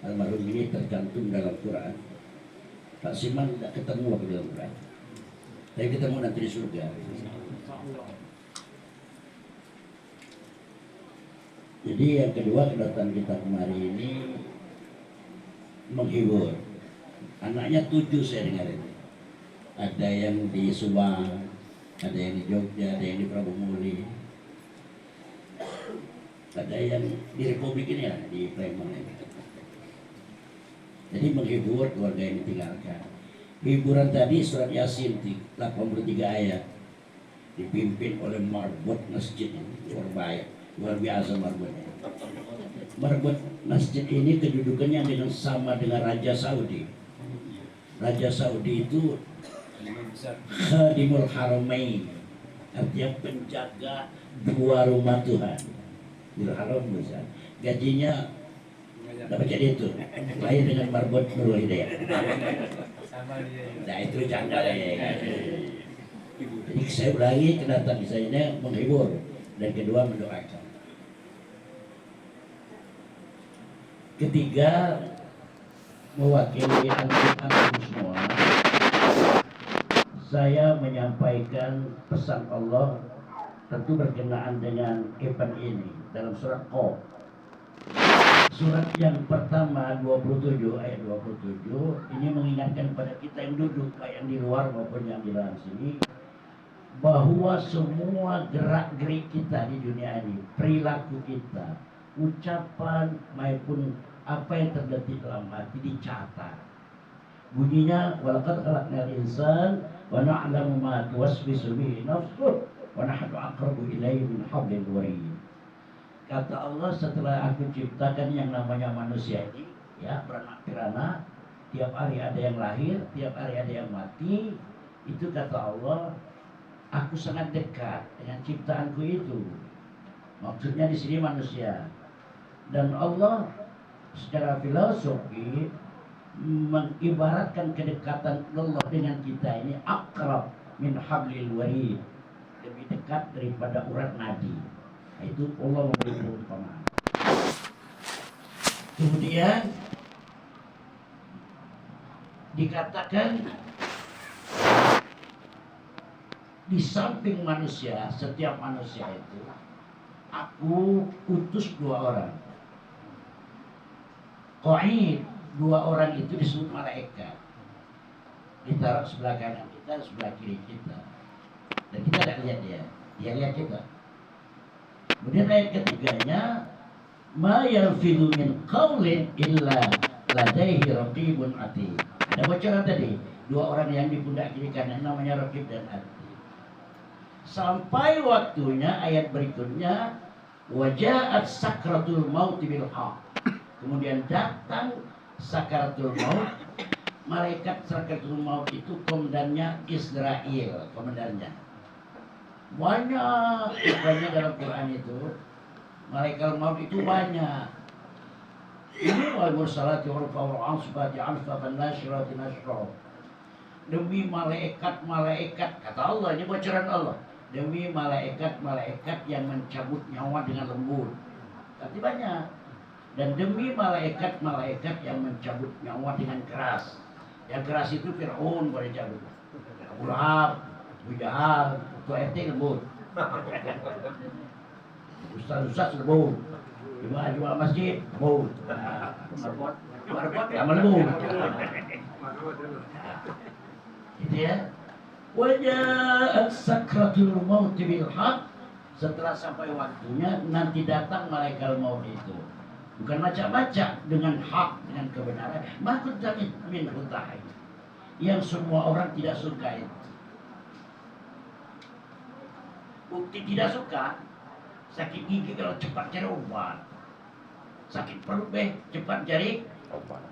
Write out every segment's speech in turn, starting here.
Almarhum ini tercantum dalam Quran. Pak Siman tidak ketemu waktu dalam Quran, tapi ketemu nanti di surga. Jadi yang kedua, kedatangan kita kemari ini menghibur. Anaknya 7 saya dengar ini. Ada yang di Subang, ada yang di Jogja, ada yang di Prabu Muli, ada yang di Republik ini ya, di Palembang ini. Jadi menghibur keluarga yang ditinggalkan. Hiburan tadi surat Yasin 83 ayat, dipimpin oleh marbot masjid ini, luar biasa marbotnya. Marbot masjid ini kedudukannya dengan sama dengan Raja Saudi. Raja Saudi itu Khadimul Haramain, artinya penjaga dua rumah Tuhan. Di Haram besar. Gajinya dapat jadi itu. Lain dengan marbot Nurul Hidayah. Nah itu canda ya. Jadi saya ulangi, kedatangan saya ini menghibur dan kedua mendoakan. Ketiga, mewakili antum semua, saya menyampaikan pesan Allah tentu berkenaan dengan event ini dalam surat Qaf. Surat yang pertama 27 ayat 27 ini mengingatkan pada kita yang duduk, baik yang di luar maupun yang di dalam sini, bahwa semua gerak-gerik kita di dunia ini, perilaku kita, ucapan maupun apa yang terdetik dalam hati dicatat. Bunyinya walaqad khalaqnal insan wa na'lamu ma tuwaswisu bihi nafsuh wa nahnu aqrabu ilaihi min hablil warid. Kata Allah, setelah aku ciptakan yang namanya manusia ini, ya beranak piranha, tiap hari ada yang lahir, tiap hari ada yang mati, itu kata Allah, aku sangat dekat dengan ciptaanku itu. Maksudnya di sini manusia. Dan Allah secara filosofi mengibaratkan kedekatan Allah dengan kita ini akrab min hablil warid, lebih dekat daripada urat nadi. Nah, itu Allah memberi perumpamaan. Kemudian dikatakan di samping manusia, setiap manusia itu aku utus 2 orang. Qaid, 2 orang itu disebut malaikat, ditaruh sebelah kanan kita, sebelah kiri kita, dan kita tidak lihat dia lihat kita. Kemudian ayat ketiganya, ma yalfidhu min qawlin illa ladaihi raqibun atid. Ada bocoran tadi, 2 orang yang di pundak kiri kanan namanya raqib dan atid. Sampai waktunya ayat berikutnya, waja'at sakratul maut bil haq. Kemudian datang sakaratul maut. Malaikat sakaratul maut itu komandannya Israel, komandannya. Banyak dalam Quran itu. Malaikat maut itu banyak. Ini wal mursalati urfa wal asbati alfa fan nasyrati nashra. Demi malaikat kata Allah, ini bocoran Allah. Demi malaikat yang mencabut nyawa dengan lembut. Tapi banyak. Dan demi malaikat yang mencabut nyawa dengan keras. Yang keras itu Fir'aun boleh cabut, Abu Lahab, Abu Jahal, Ketua RT lembut, Ustaz lembut, Jumat masjid lembut, marbot sama lembut. Gitu ya. Waja'at sakratul maut bil haq. Setelah sampai waktunya nanti datang malaikat maut itu. Bukan macam-macam, dengan hak, dengan kebenaran. Makut jamin min hutahi, yang semua orang tidak suka itu. Bukti tidak suka, sakit gigi kalau cepat cari obat, sakit perut cepat cari obat,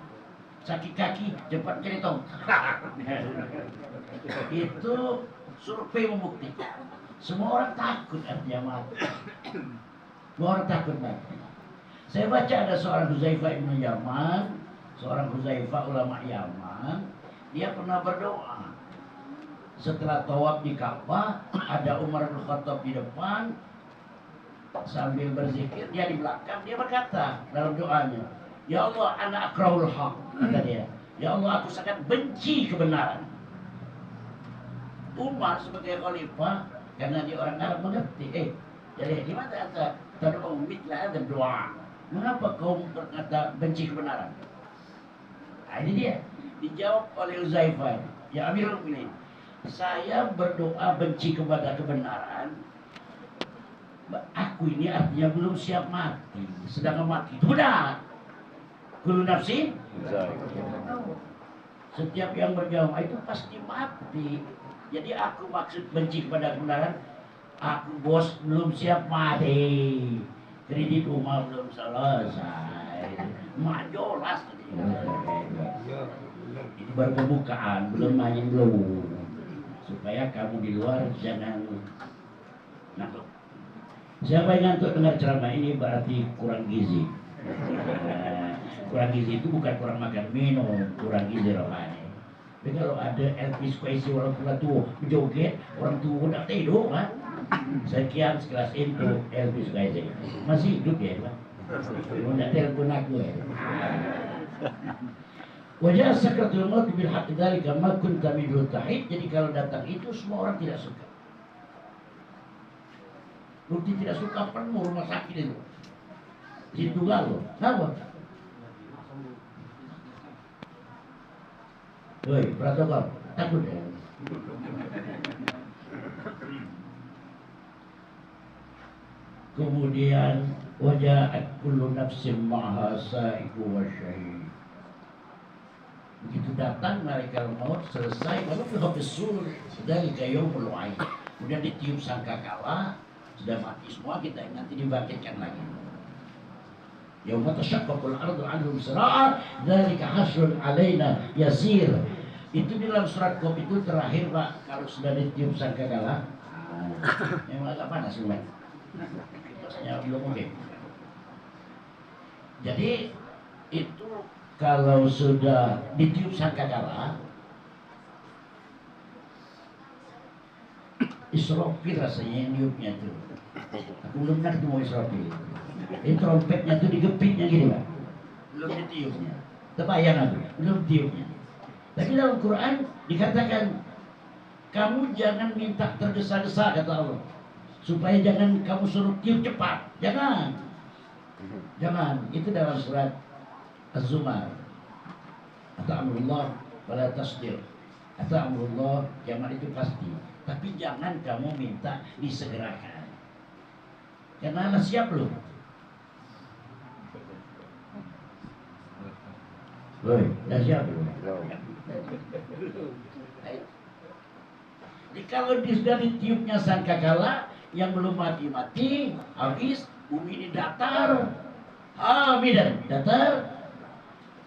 sakit kaki cepat cari tongkat. Itu survei membuktikan. Semua orang takut artinya mati. Semua orang takut mati. Saya baca ada seorang Huzaifah ibn Yaman, seorang Huzaifah ulama Yaman, dia pernah berdoa. Setelah tawaf di Ka'bah, ada Umar bin Khattab di depan, Sambil berzikir, dia di belakang, dia berkata dalam doanya, ya Allah, ana akraul haq, kata dia. Ya Allah, aku sangat benci kebenaran. Umar sebagai khalifah, karena dia orang Arab mengerti, jadi gimana kata tad'u mithla hadzal doa? Mengapa kau berkata benci kebenaran? Nah, ini dia. Dijawab oleh Uzaifah, ya Amirul Mukminin, saya berdoa benci kepada kebenaran. Aku ini artinya belum siap mati, sedang mati. Benar. Kullu nafsin. Setiap yang berjamaah itu pasti mati. Jadi aku maksud benci kepada kebenaran. Aku bos belum siap mati. Kredit rumah belum selesai. Majolas tadi. Itu baru pembukaan, belum main dulu. Supaya kamu di luar jangan ngantuk. Siapa yang ngantuk dengar ceramah ini berarti kurang gizi. Kurang gizi itu bukan kurang makan minum, kurang gizi rohani. Tapi kalau ada Elvis Presley orang tua joget, orang tua udah tidur, kan? Sekian sekelas itu Elvis Presley masih hidup ya, Pak? Udah telepon aku ya. Wajah sakratul maut bil haqq dzalika ma kunta minhu tahid. Jadi kalau datang itu semua orang tidak suka. Bukti tidak suka penuh rumah sakit itu. Situ lalu, kenapa? Woi, protokol, takut ya? Kemudian waja'at kullu nafsin ma'ha sa'iqu wa syahid. Begitu datang malaikat maut, selesai, lalu habis sur dari yaumul wa'id. Kemudian ditiup sangkakala, sudah mati semua, kita nanti dibangkitkan lagi. Yauma tashaqqaqul ardu 'anhum sira'a dzalika hasrun 'alaina yasir. Itu di dalam surat Qaf itu terakhir, Pak, kalau sudah ditiup sangkakala. Yang agak panas lumayan. Rasanya belum mungkin. Jadi itu kalau sudah ditiup sangkakala, Israfil rasanya yang niupnya itu. Aku belum pernah ketemu Israfil. Ini trompetnya tuh digepitnya gini, Pak. Belum ditiupnya. Terbayang aku, belum tiupnya. Tapi dalam Quran dikatakan, kamu jangan minta tergesa-gesa, kata Allah, supaya jangan kamu suruh tiup cepat. Jangan. Jangan. Itu dalam surat Az-Zumar. Ata'amrullah wala tasdir. Ata'amrullah, kiamat itu pasti. Tapi jangan kamu minta disegerakan. Karena Allah siap loh. Woi, dah siap loh. Jadi kalau sudah ditiupnya sangkakala, yang belum mati-mati, habis, bumi ini datar. Hamidan, datar.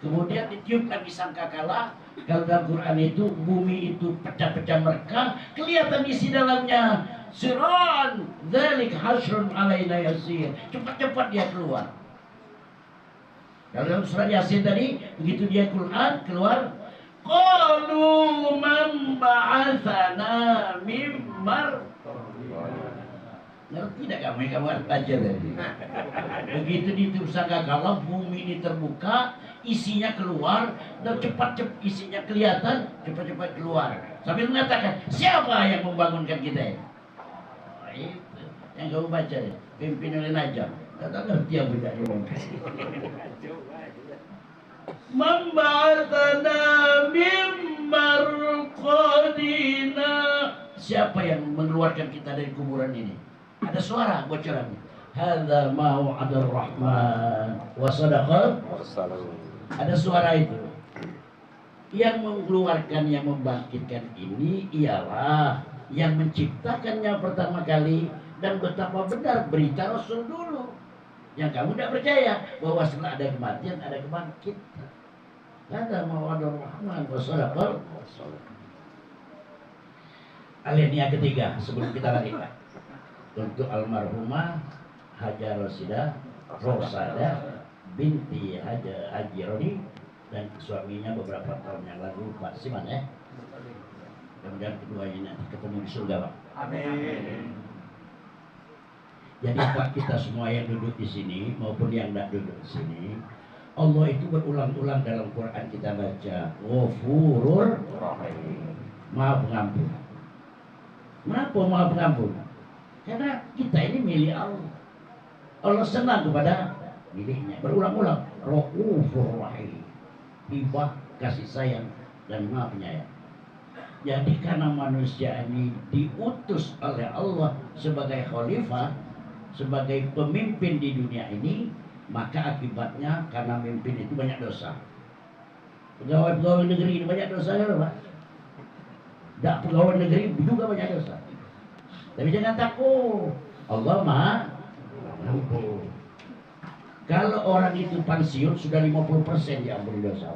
Kemudian ditiup lagi sangkakala. Kalau dalam Quran itu bumi itu pecah-pecah mereka, kelihatan isi dalamnya. Siran, dzalik hasrun 'alaina yasir. Cepat-cepat dia keluar. Kalau dalam surat Yasin tadi, begitu dia Quran keluar, qalu man ba'atsana mim ngerti tidak kamu yang kamu baca tadi? Begitu ditiup sangkakala, bumi ini terbuka, isinya keluar, dan cepat-cepat isinya kelihatan, cepat-cepat keluar. Sambil mengatakan, siapa yang membangunkan kita ini? Oh, itu yang kamu baca, pimpin oleh Najam. Kata ngerti apa tidak dimimpi. Memba'atsana mim marqadina. Siapa yang mengeluarkan kita dari kuburan ini? Ada suara bocorannya. Hadza ma wa'ada ar-Rahman wa sadaqa. Ada suara itu. Yang mengeluarkan, yang membangkitkan ini ialah yang menciptakannya pertama kali, dan betapa benar berita Rasul dulu. Yang kamu tidak percaya bahwa setelah ada kematian ada kebangkitan. Hadza ma wa'ada ar-Rahman wa sadaqa. Alinea ketiga sebelum kita lari, Pak. Untuk almarhumah Hajar Rosida binti Haji Rodi, dan suaminya beberapa tahun yang lalu, Pak Siman ya. Kemudian kedua ini nanti ketemu di surga, Pak. Amin. Jadi Pak, kita semua yang duduk di sini maupun yang tidak duduk di sini, Allah itu berulang-ulang dalam Quran kita baca Ghafurur Rahim, Maha Pengampun. Kenapa Maha Pengampun? Karena kita ini milik Allah. Allah senang kepada miliknya. Berulang-ulang Raufur Rahim, hibah, kasih sayang dan Maha Penyayang. Jadi karena manusia ini diutus oleh Allah sebagai khalifah, sebagai pemimpin di dunia ini, maka akibatnya karena memimpin itu banyak dosa. Pegawai-pegawai negeri ini banyak dosa ya Pak. Tak pegawai negeri juga banyak dosa. Tapi jangan takut, Allah Maha Pengampun. Kalau orang itu pensiun sudah 50% diampuni dosa.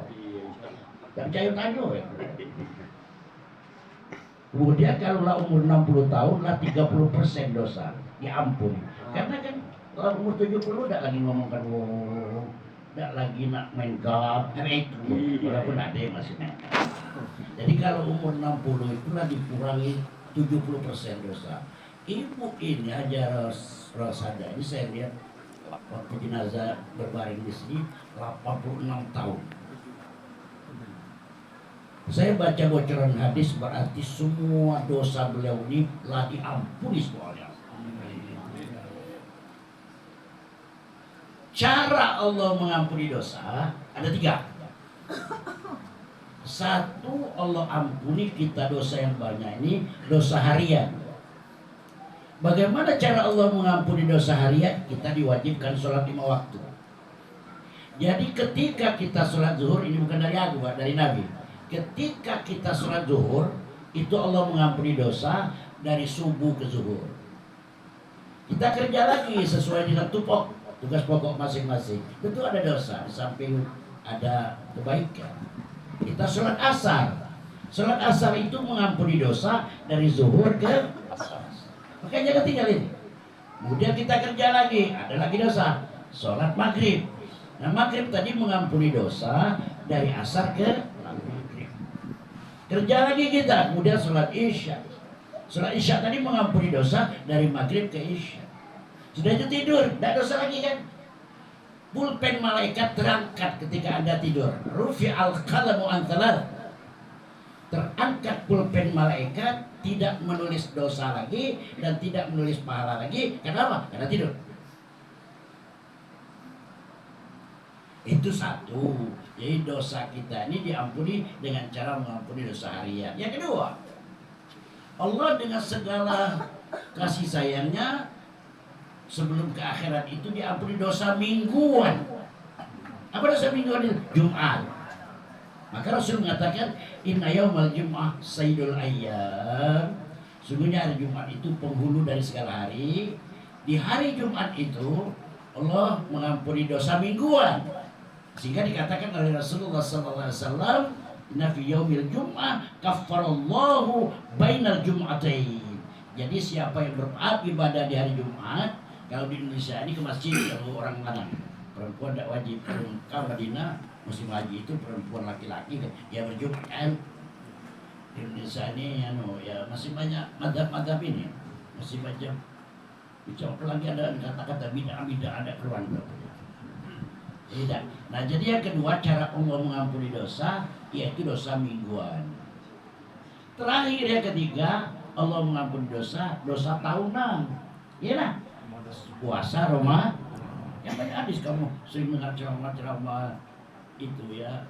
Tak percaya tanya ya. Kemudian kalau lah umur 60 tahun lah 30% dosa diampuni. Karena kan kalau umur 70 tidak lagi ngomongkan tidak lagi nak main golf, itu walaupun ada yang masih main. Jadi kalau umur 60 itulah dikurangi 70% dosa. Ibu ini aja Rosada ini saya lihat waktu jenazah berbaring di sini 86 tahun. Saya baca bocoran hadis berarti semua dosa beliau ini telah diampuni semuanya. Cara Allah mengampuni dosa ada 3. Satu, Allah ampuni kita dosa yang banyak ini, dosa harian. Bagaimana cara Allah mengampuni dosa harian? Kita diwajibkan sholat 5 waktu. Jadi ketika kita sholat zuhur, ini bukan dari aku, dari Nabi. Ketika kita sholat zuhur, itu Allah mengampuni dosa dari subuh ke zuhur. Kita kerja lagi sesuai dengan tugas pokok masing-masing. Tentu ada dosa, di samping ada kebaikan. Kita sholat asar. Sholat asar itu mengampuni dosa dari zuhur ke asar. Makanya jangan tinggal ini. Kemudian kita kerja lagi, ada lagi dosa. Sholat maghrib. Nah maghrib tadi mengampuni dosa dari asar ke kerja lagi kita, kemudian sholat isya. Sholat isya tadi mengampuni dosa dari maghrib ke isya. Sudah itu tidur, tidak dosa lagi kan? Pulpen malaikat terangkat ketika Anda tidur. Rufi al-qalamu an thalath. Terangkat pulpen malaikat, tidak menulis dosa lagi dan tidak menulis pahala lagi. Kenapa? Karena tidur. Itu satu. Jadi dosa kita ini diampuni dengan cara mengampuni dosa harian. Yang kedua, Allah dengan segala kasih sayangnya sebelum ke akhirat itu diampuni dosa mingguan. Apa dosa mingguan itu? Jumat. Maka Rasul mengatakan inna yaumal jum'ah sayyidul ayyam. Sungguhnya hari Jumat itu penghulu dari segala hari. Di hari Jumat itu Allah mengampuni dosa mingguan. Sehingga dikatakan oleh Rasulullah SAW, inna fi yaumil jum'ah kaffarallahu bainal jum'atain. Jadi siapa yang beribadah di hari Jumat, kalau di Indonesia ini ke masjid kalau orang lanang, perempuan tidak wajib. Kalau Madinah musim haji itu perempuan laki-laki ya berjumat kan. Di Indonesia ini ya masih banyak madhab-madhab ini, masih banyak bicara lagi ada kata-kata bid'ah ada keluar. Tidak. Nah jadi yang kedua cara Allah mengampuni dosa yaitu dosa mingguan. Terakhir yang ketiga Allah mengampuni dosa tahunan. Iyalah puasa Roma. Yang banyak hadis kamu sering dengar ceramah itu ya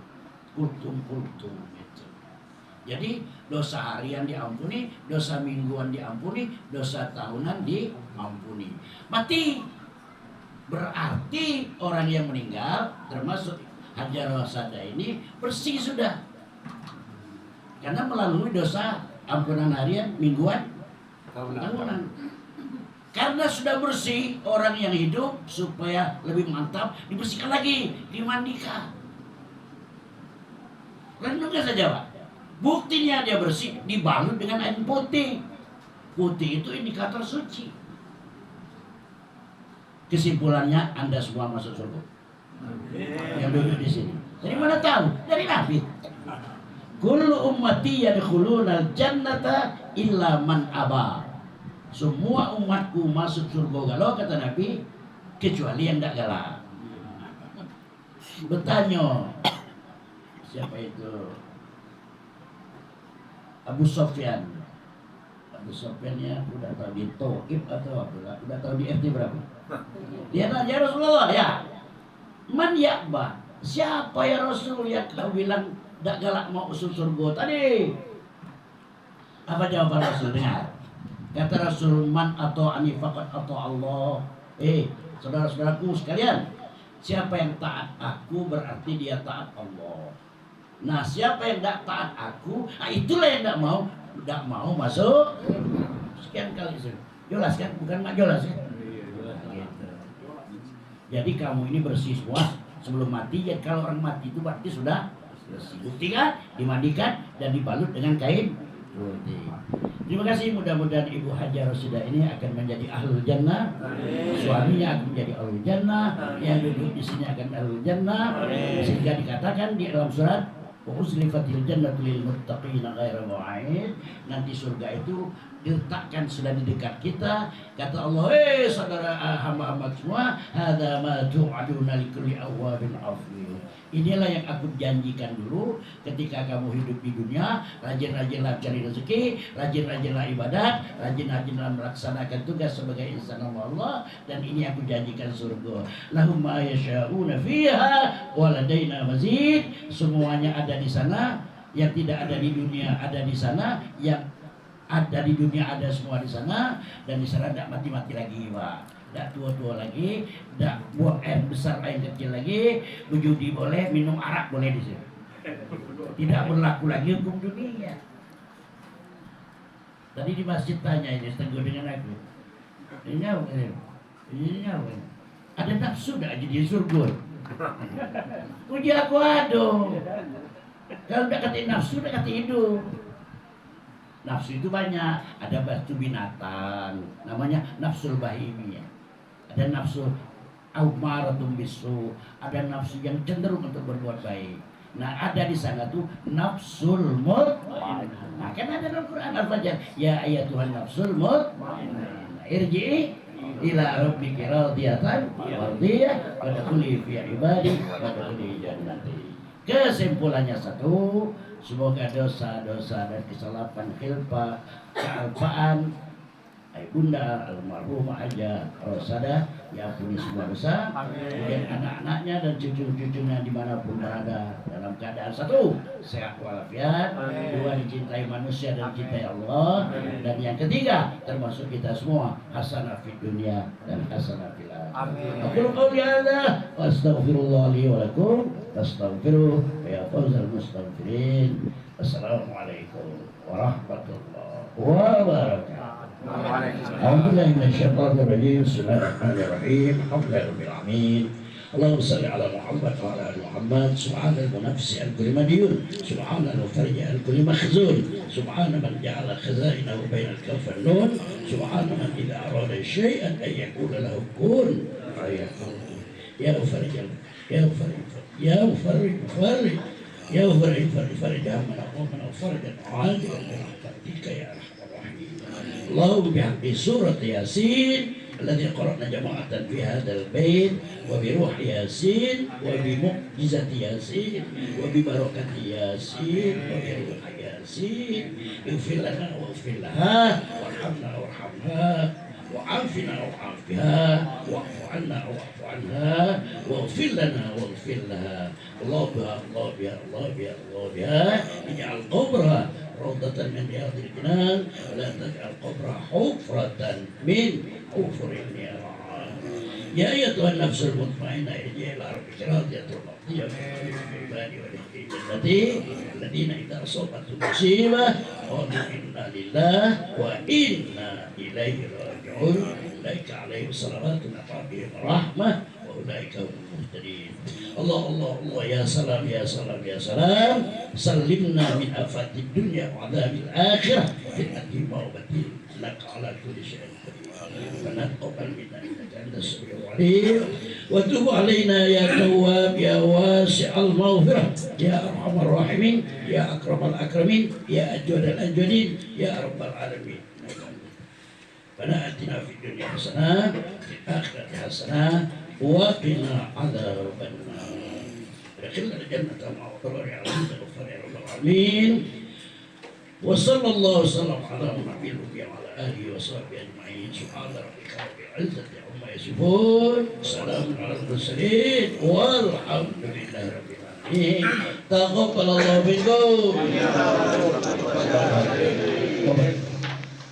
kultum gitu. Jadi dosa harian diampuni, dosa mingguan diampuni, dosa tahunan diampuni. Mati. Berarti orang yang meninggal termasuk Hajar Rosada ini bersih sudah. Karena melalui dosa ampunan harian, mingguan, tahunan. Karena sudah bersih, orang yang hidup supaya lebih mantap dibersihkan lagi, dimandikan. Renungkan saja Pak. Buktinya dia bersih dibalut dengan air putih. Putih itu indikator suci. Kesimpulannya Anda semua masuk surga. Yang duduk di sini. Dari mana tahu? Dari Nabi. Kullu ummati yadkhulunal jannata illa man aba. Semua umatku masuk surga galau kata Nabi, kecuali yang tidak galak. Bertanya, siapa itu? Abu Sofyan. Abu Sofyannya udah tahu di Taif atau apa? Udah tahu di RT berapa? Dia tanya, ya Rasulullah, ya man yakba, siapa ya Rasul yang kau bilang tidak galak mau usul surga tadi? Apa jawaban Rasul? Dengar. Kata Rasul, man atau anifakat atau Allah. Saudara-saudaraku sekalian, siapa yang taat aku berarti dia taat Allah. Nah, siapa yang tidak taat aku, nah itulah yang tidak mau masuk. Sekian kali sih. Jelas kan? Bukan nggak jelas ya? Gitu. Jadi kamu ini bersih semua sebelum mati. Jadi kalau orang mati itu berarti sudah bersih. Buktikan, dimandikan dan dibalut dengan kain putih. Terima kasih, mudah-mudahan Ibu Hajar Rosidah ini akan menjadi ahlul jannah. Suaminya akan menjadi ahlul jannah. Yang duduk di sini akan ahlul jannah. Sehingga dikatakan di dalam surat Uzlifatil jannatu lil muttaqina ghaira mu'aid. Nanti surga itu diletakkan sudah di dekat kita. Kata Allah, saudara hamba-hamba semua, hadza ma tu'aduna likulli awwabin hafidh. Inilah yang aku janjikan dulu ketika kamu hidup di dunia. Rajin-rajinlah cari rezeki, rajin-rajinlah ibadat, rajin-rajinlah melaksanakan tugas sebagai insan Allah. Dan ini aku janjikan surga. Lahum ma yasha'una fiha wa ladaina mazid. Semuanya ada di sana. Yang tidak ada di dunia ada di sana. Yang ada di dunia ada semua di sana. Dan di sana tidak mati-mati lagi, Pak. Tidak tua-tua lagi, tidak buang air besar, air kecil lagi, berjudi boleh, minum arak boleh di sini. Tidak berlaku lagi hukum dunia. Tadi di masjid tanya ini, setelah dengan aku. Ini nyawa. Ada nafsu tidak jadi surga? Uji aku aduh. Kalau tidak kata nafsu, tidak kata hidup. Nafsu itu banyak, ada batu binatang, namanya nafsul bahimiyah. Ada nafsu aumaratun bisu, ada nafsu yang cenderung untuk berbuat baik. Nah, ada di sana tuh nafsul mutmainnah. Nah, kan ada dalam Quran Al-Fajr, ya ayatuhan nafsul mutmainnah, irji'i ila rabbiki radiyatan mardiyah wadkhuli fi ibadi wadkhuli jannati. Kesimpulannya satu, semoga dosa-dosa dan kesalahan khilafah, kealpaan Bunda almarhumah Haja Rosadah diampuni semua dosa. Kemudian anak-anaknya dan cucu-cucunya dimanapun berada dalam keadaan satu, sehat walafiat, dua, dicintai manusia dan dicintai Allah, dan yang ketiga termasuk kita semua, hasanah fid dunia dan hasanah fil akhirah. Aku qauli hadza wa astaghfirullah li wa lakum fastaghfiruh ya fawzal mustaghfirin. Assalamualaikum warahmatullahi wabarakatuh. أعوذ بالله من الشيطان الرجيم. بسم الله الرحمن الرحيم. الحمد لله رب العالمين. اللهم صل على محمد وعلى ال محمد. سبحان المنفس عن كل مديون، سبحان المفرج عن كل مخزون، سبحان من جعل خزائنه بين الكف والنون، سبحان من اذا اراد شيئا ان يقول له كن فيكون. يا مفرج يا مفرج يا مفرج فرج يا مفرج فرج همنا ومن فرجا عاجلا برحمتك يا ارحم الراحمين. اللهم بحق سورة ياسين الذي قرأنا جماعة في هذا البيت، وبروح ياسين وبمعجزة ياسين وببركة ياسين وبروح ياسين، اغفر لنا واغفر لها وارحمنا وارحمها وعافنا وعافها واعف عنا واعف عنها واغفر لنا واغفر لها. الله بها الله بها الله بها الله بها. اجعل قبرها روضة من رياض الجنان ولا تجعل قبرها حفرة من حفر النيران. يا أيتها النفس المطمئنة ارجعي إلى ربك راضية مرضية في عبادي وادخلي جنتي الذين إذا أصابتهم مصيبة قالوا إنا لله وإنا إليه راجعون. أولئك عليهم صلوات من ربهم ورحمة وأولئك هم المهتدين. الله الله الله يا سلام يا سلام يا سلام. سلمنا من آفات الدنيا وعذاب الآخرة في الدين والدين إنك على كل شيء قدير. فنتقبل منا إنك أنت السميع العليم وتب علينا يا تواب يا واسع المغفرة يا أرحم الراحمين يا أكرم الأكرمين يا أجود الأجودين يا رب العالمين. ربنا آتنا في الدنيا حسنة وفي الآخرة حسنة وقنا عذاب النار ادخلنا الجنة مع أبرار عزيز الغفار يا رب العالمين وصلى الله وسلم على نبي الأمي وعلى آله وصحبه أجمعين سبحان ربك رب العزة عما يصفون سلام على المرسلين والحمد لله رب العالمين تقبل الله منكم